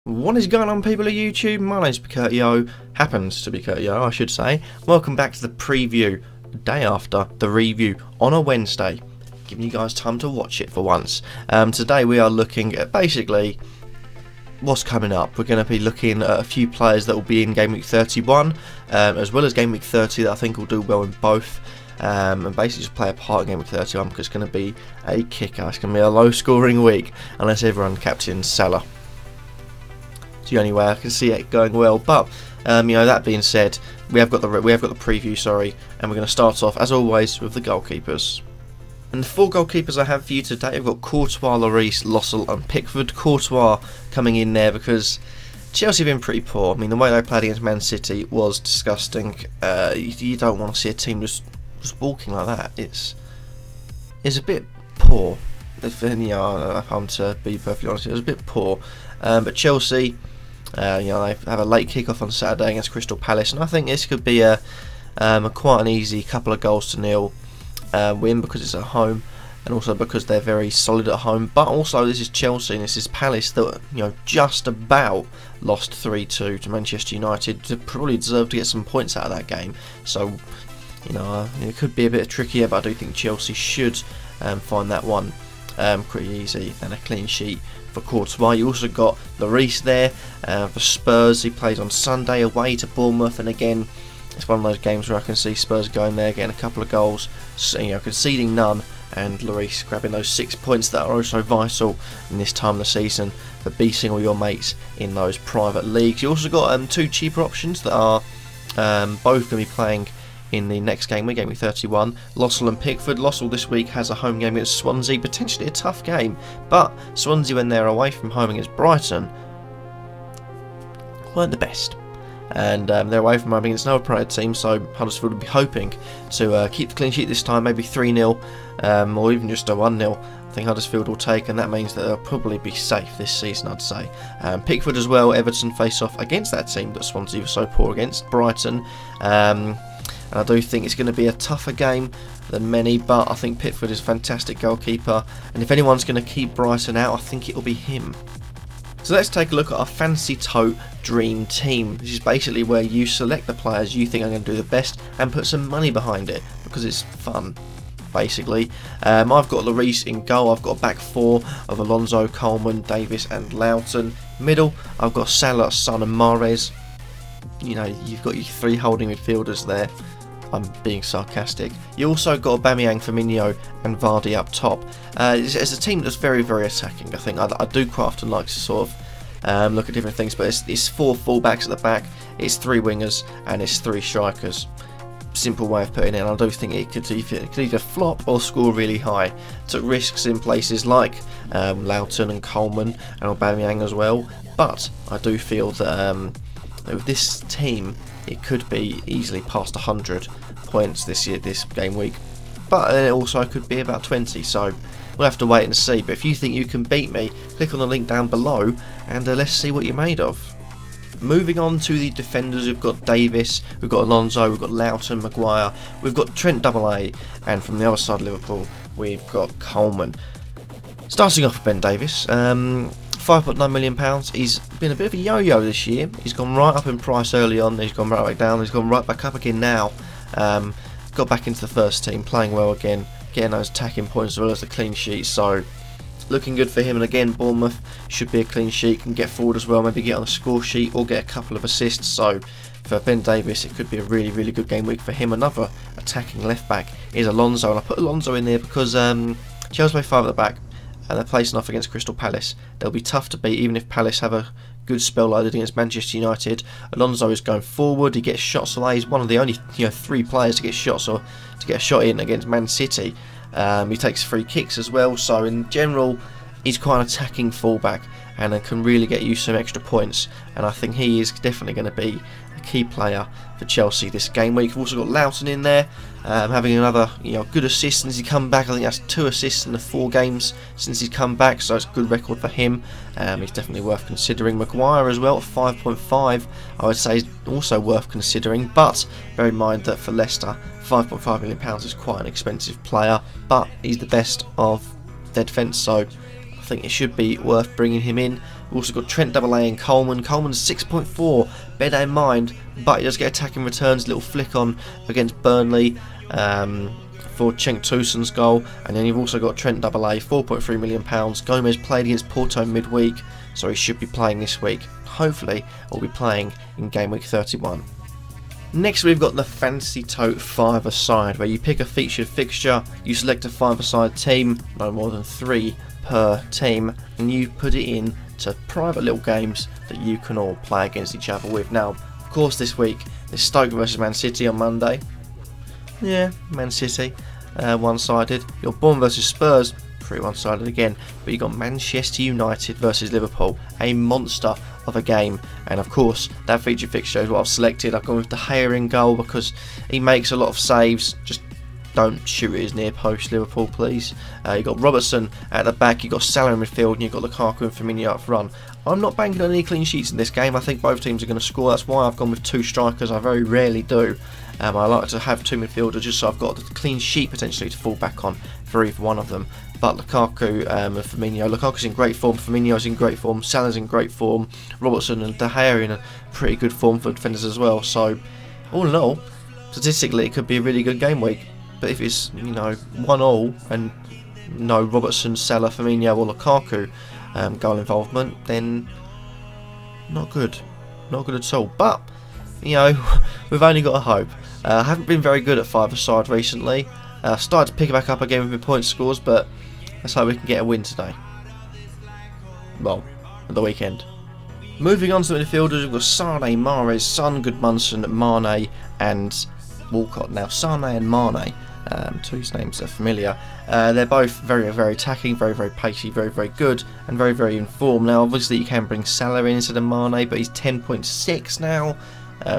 What is going on, people of YouTube? My name's Kurtyoy, happens to be Kurtyoy, I should say. Welcome back to the preview, the day after the review on a Wednesday, giving you guys time to watch it for once. Today we are looking at basically what's coming up. We're going to be looking at a few players that will be in Gameweek 31, as well as Gameweek 30 that I think will do well in both. And basically just play a part in Gameweek 31 because it's going to be a kicker. It's going to be a low scoring week unless everyone captains Salah. It's the only way I can see it going well. But that being said, we have got the preview, sorry, and we're going to start off as always with the goalkeepers. And the four goalkeepers I have for you today, I've got Kurtyoy, Lloris, Lossell and Pickford. Kurtyoy coming in there because Chelsea have been pretty poor. I mean, the way they played against Man City was disgusting. You don't want to see a team just walking like that. It's a bit poor. If I'm to be perfectly honest, it was a bit poor. But Chelsea, they have a late kick-off on Saturday against Crystal Palace, and I think this could be a quite an easy couple of goals to nil win because it's at home, and also because they're very solid at home. But also this is Chelsea and this is Palace that just about lost 3-2 to Manchester United. To probably deserve to get some points out of that game. So it could be a bit trickier, but I do think Chelsea should find that one pretty easy and a clean sheet for Kurtyoy. You also got Lloris there for Spurs. He plays on Sunday away to Bournemouth, and again it's one of those games where I can see Spurs going there, getting a couple of goals, conceding none, and Lloris grabbing those 6 points that are also vital in this time of the season for beating all your mates in those private leagues. You also got two cheaper options that are both going to be playing in the next game, Gameweek 31, Lossell and Pickford. Lossell this week has a home game against Swansea, potentially a tough game, but Swansea, when they're away from home against Brighton, weren't the best. And they're away from home against another Premier team, so Huddersfield will be hoping to keep the clean sheet this time, maybe 3-0, or even just a 1-0. I think Huddersfield will take, and that means that they'll probably be safe this season, I'd say. Pickford as well, Everton face off against that team that Swansea was so poor against, Brighton. And I do think it's going to be a tougher game than many, but I think Pickford is a fantastic goalkeeper, and if anyone's going to keep Brighton out, I think it will be him. So let's take a look at our Fantasy Tote Dream Team. This is basically where you select the players you think are going to do the best and put some money behind it, because it's fun, basically. I've got Lloris in goal. I've got a back four of Alonso, Coleman, Davis and Loughton. Middle, I've got Salah, Son and Mahrez. You've got your three holding midfielders there. I'm being sarcastic. You also got Aubameyang, Firmino and Vardy up top. It's a team that's very, very attacking. I think I do quite often like to sort of look at different things, but it's four fullbacks at the back, it's three wingers and it's three strikers. Simple way of putting it, and I do think it could either flop or score really high. Took risks in places like Loughton and Coleman and Aubameyang as well, but I do feel that with this team it could be easily past 100 points this game week, but it also could be about 20, so we'll have to wait and see. But if you think you can beat me, click on the link down below and let's see what you're made of. Moving on to the defenders, we've got Davis, we've got Alonso, we've got Loughton, Maguire, we've got Trent AA, and from the other side of Liverpool we've got Coleman. Starting off with Ben Davis, £5.9 million. He's been a bit of a yo-yo this year. He's gone right up in price early on, he's gone right back down, he's gone right back up again now. Got back into the first team, playing well again, getting those attacking points as well as the clean sheet, so looking good for him. And again, Bournemouth should be a clean sheet, can get forward as well, maybe get on the score sheet or get a couple of assists. So for Ben Davis it could be a really, really good game week for him. Another attacking left back is Alonso, and I put Alonso in there because Chelsea play 5 at the back and they're placing off against Crystal Palace. They'll be tough to beat even if Palace have a good spell like they did against Manchester United. Alonso is going forward, he gets shots away, he's one of the only 3 players to get shots or to get a shot in against Man City. He takes free kicks as well, so in general he's quite an attacking fullback and can really get you some extra points, and I think he is definitely going to be a key player for Chelsea this game week. We've also got Loughton in there, having another good assist since he come back. I think that's 2 assists in the 4 games since he's come back, so it's a good record for him. He's definitely worth considering. Maguire as well at 5.5 I would say is also worth considering, but bear in mind that for Leicester £5.5 million is quite an expensive player, but he's the best of their defence, so I think it should be worth bringing him in. We've also got Trent AA and Coleman. Coleman's 6.4, bear that in mind, but he does get attacking returns, little flick on against Burnley for Cenk Tosun's goal. And then you've also got Trent AA, £4.3 million. Gomez played against Porto midweek, so he should be playing this week. Hopefully, he'll be playing in game week 31. Next, we've got the Fantasy Tote 5-a-side, where you pick a featured fixture, you select a 5-a-side team, no more than 3 per team, and you put it in to private little games that you can all play against each other with. Now, of course, this week, there's Stoke versus Man City on Monday. Yeah, Man City, one-sided. Your Bournemouth versus Spurs, pretty one-sided again. But you've got Manchester United versus Liverpool, a monster of a game. And of course, that featured fixture is what I've selected. I've gone with De Gea in goal because he makes a lot of saves. Just don't shoot his near post, Liverpool, please. You've got Robertson at the back, you've got Salah in midfield, and you've got Lukaku and Firmino up front. I'm not banking on any clean sheets in this game. I think both teams are going to score. That's why I've gone with 2 strikers. I very rarely do. I like to have 2 midfielders just so I've got a clean sheet potentially to fall back on for either one of them. But Lukaku and Firmino, Lukaku's in great form, Firmino's in great form, Salah's in great form, Robertson and De Gea are in a pretty good form for defenders as well. So all in all, statistically it could be a really good game week. But if it's 1-1 and no Robertson, Salah, Firmino or Lukaku goal involvement, then not good at all. But we've only got a hope. I haven't been very good at 5-a-side recently. Started to pick it back up again with my point scores, but let's hope we can get a win today. Well, at the weekend. Moving on to the midfielders, we've got Sane, Mahrez, Son, Goodmanson, Mane and Walcott. Now Sane and Mane, 2 names are familiar. They're both very, very attacking, very, very pacey, very, very good, and very, very in form. Now obviously you can bring Salah in instead of Mane, but he's 10.6 now.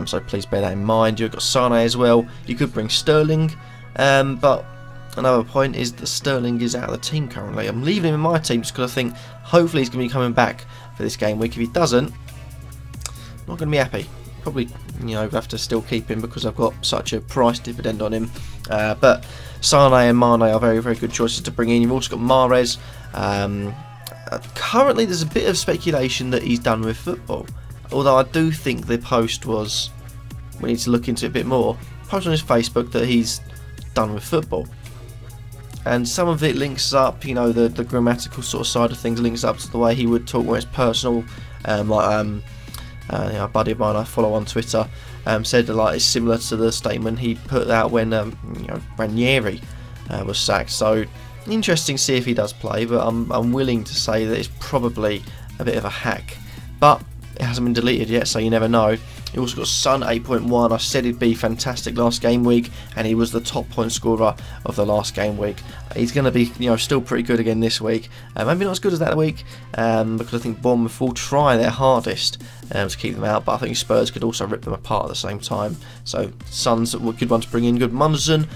So please bear that in mind. You've got Sane as well. You could bring Sterling, but another point is that Sterling is out of the team currently. I'm leaving him in my team just because I think hopefully he's going to be coming back for this game week. If he doesn't, I'm not going to be happy. Probably, have to still keep him because I've got such a price dividend on him. But Sane and Mane are very, very good choices to bring in. You've also got Mahrez. Currently, there's a bit of speculation that he's done with football. Although I do think the post was, we need to look into it a bit more, post on his Facebook that he's done with football. And some of it links up, the grammatical sort of side of things links up to the way he would talk when it's personal. A buddy of mine I follow on Twitter said that it's similar to the statement he put out when Ranieri was sacked. So interesting to see if he does play, but I'm willing to say that it's probably a bit of a hack. But it hasn't been deleted yet, so you never know. He also got Son 8.1. I said he'd be fantastic last game week, and he was the top point scorer of the last game week. He's going to be, still pretty good again this week. Maybe not as good as that week, because I think Bournemouth will try their hardest to keep them out. But I think Spurs could also rip them apart at the same time. So Son's a good one to bring in. Goodmanson,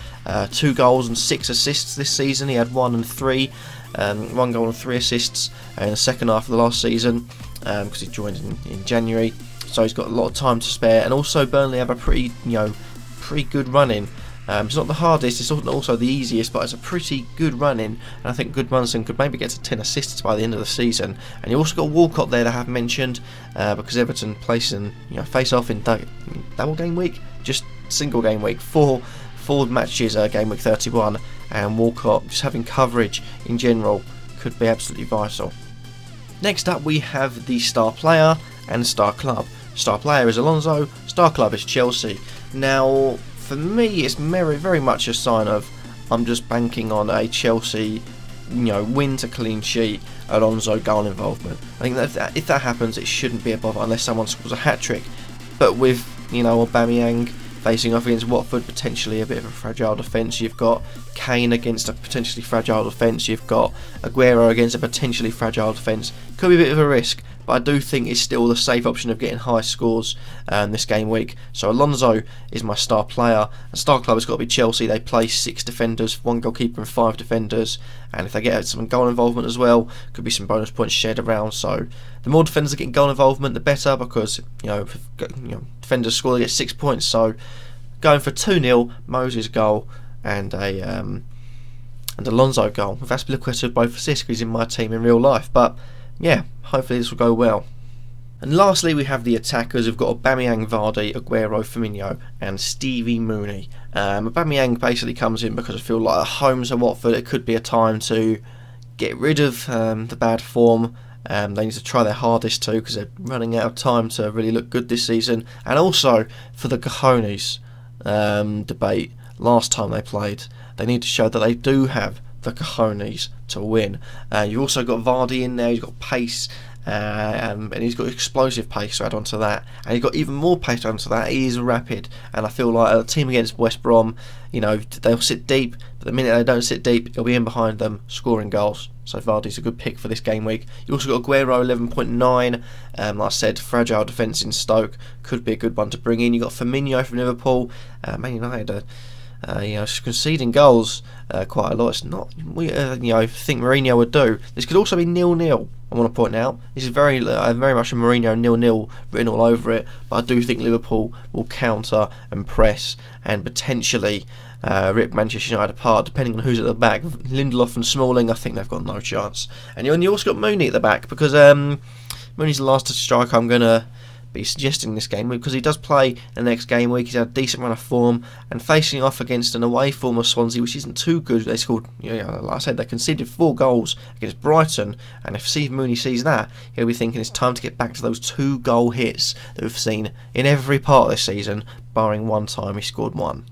2 goals and 6 assists this season. He had 1 and 3, 1 goal and 3 assists in the second half of the last season, because he joined in January. So he's got a lot of time to spare, and also Burnley have a pretty good run-in. It's not the hardest, it's not also the easiest, but it's a pretty good run-in, and I think Goodmanson could maybe get to 10 assists by the end of the season. And you also got Walcott there that I have mentioned, because Everton plays in face-off in double game week, just single game week, 4 matches game week 31, and Walcott just having coverage in general could be absolutely vital. Next up we have the star player and star club. Star player is Alonso, star club is Chelsea. Now, for me, it's very much a sign of I'm just banking on a Chelsea, win to clean sheet, Alonso goal involvement. I think that if that happens, it shouldn't be a bother unless someone scores a hat-trick. But with, Aubameyang facing off against Watford, potentially a bit of a fragile defence. You've got Kane against a potentially fragile defence. You've got Aguero against a potentially fragile defence. Could be a bit of a risk, but I do think it's still the safe option of getting high scores this game week. So Alonso is my star player. A star club has got to be Chelsea. They play 6 defenders, 1 goalkeeper and 5 defenders. And if they get some goal involvement as well, could be some bonus points shared around. So the more defenders that get goal involvement, the better, because defenders score, they get 6 points. So going for 2-0, Moses goal and Alonso goal with Azpilicueta both assists because he's in my team in real life. But yeah, hopefully this will go well. And lastly, we have the attackers. We've got Aubameyang, Vardy, Aguero, Firmino, and Stevie Mooney. Aubameyang basically comes in because I feel like at home to Watford, it could be a time to get rid of the bad form. They need to try their hardest too, because they're running out of time to really look good this season. And also for the cojones debate last time they played, they need to show that they do have the cojones to win. You've also got Vardy in there. He's got pace. And he's got explosive pace to add on to that, and he's got even more pace to add on to that. He is rapid, and I feel like a team against West Brom, they'll sit deep, but the minute they don't sit deep, he'll be in behind them scoring goals. So Vardy's a good pick for this game week. You also got Aguero 11.9. Like I said, fragile defence in Stoke could be a good one to bring in. You got Firmino from Liverpool, Man United. Conceding goals quite a lot. It's not I think Mourinho would do. This could also be 0-0. I want to point out this is very much a Mourinho 0-0 written all over it. But I do think Liverpool will counter and press and potentially rip Manchester United apart, depending on who's at the back. Lindelof and Smalling, I think they've got no chance. And you also got Mooney at the back, because Mooney's the last striker I'm going to be suggesting this game week, because he does play the next game week. He's had a decent run of form, and facing off against an away form of Swansea, which isn't too good. They scored, like I said, they conceded 4 goals against Brighton, and if Steve Mooney sees that, he'll be thinking it's time to get back to those 2-goal hits that we've seen in every part of this season, barring one time he scored 1.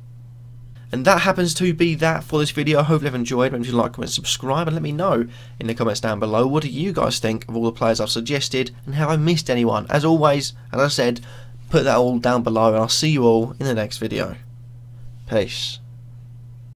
And that happens to be that for this video. I hope you've enjoyed. Remember to like, comment, subscribe, and let me know in the comments down below, what do you guys think of all the players I've suggested, and have I missed anyone? As always, as I said, put that all down below, and I'll see you all in the next video. Peace.